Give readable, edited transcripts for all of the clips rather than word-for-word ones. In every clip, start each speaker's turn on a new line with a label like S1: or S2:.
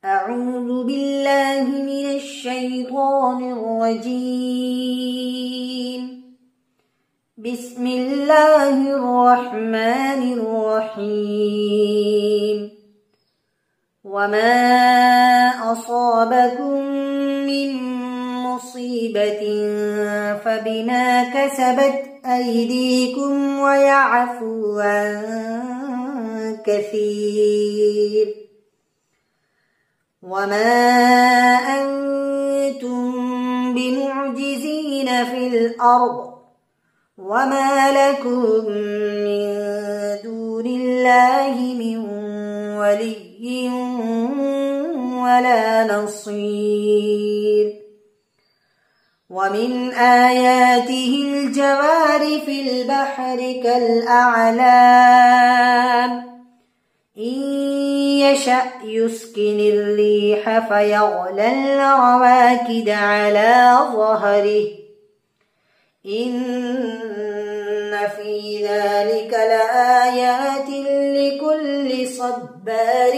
S1: أعوذ بالله من الشيطان الرجيم. بسم الله الرحمن الرحيم. وما أصابكم من مصيبة فبما كسبت أيديكم ويعفو عن كثير. وما أنتم بمعجزين في الأرض وما لكم من دون الله من ولي ولا نصير. ومن آياته الجوار في البحر كالأعلام إن يشأ يسكن الريح فيظللن رواكد على ظهره إن في ذلك لآيات لكل صبار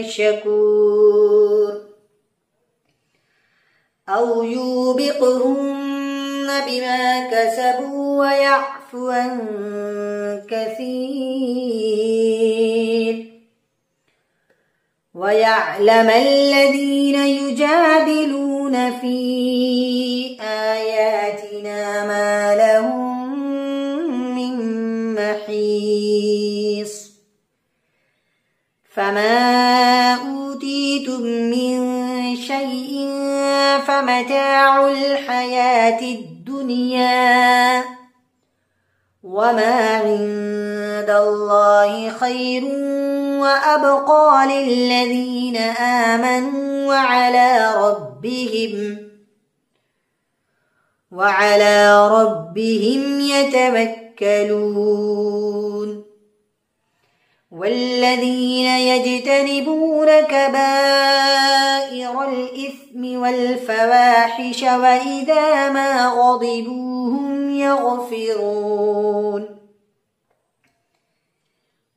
S1: شكور. أو يوبقهن بما كسبوا ويعفو عن كثير. ويعلم الذين يجادلون في آياتنا ما لهم من محيص. فما أوتيتم من شيء فمتاع الحياة الدنيا وما عند الله خير وأبقى للذين آمنوا وعلى ربهم يتوكلون. والذين يجتنبون كبائر الإثم والفواحش وإذا ما غضبوا هم يغفرون.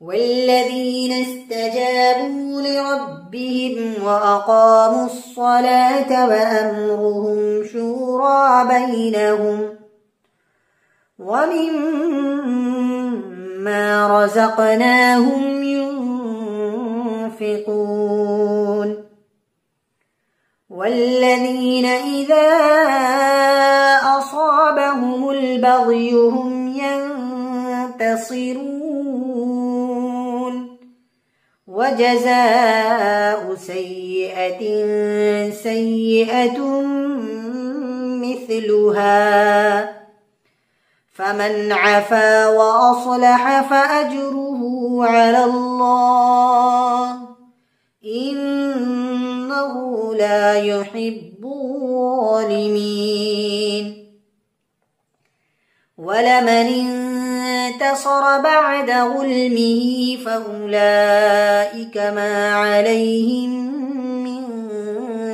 S1: والذين استجابوا لربهم وأقاموا الصلاة وأمرهم شورى بينهم ومما رزقناهم ينفقون. والذين إذا أصابهم البغي هم ينتصرون. وجزاء سيئة سيئة مثلها فمن عفا وأصلح فأجره على الله إنه لا يحب الظالمين. ولمن انتصر بعد ظلمه فأولئك ما عليهم من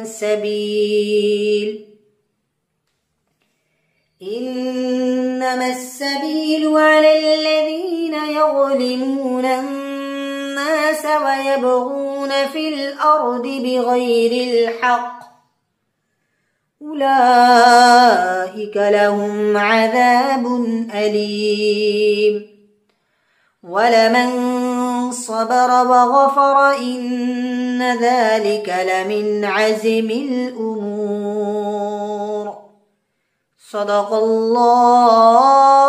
S1: سبيل. إنما السبيل على الذين يظلمون الناس ويبغون في الأرض بغير الحق أولئك لهم عذاب أليم. ولمن صبر وغفر إن ذلك لمن عزم الأمور. صدق الله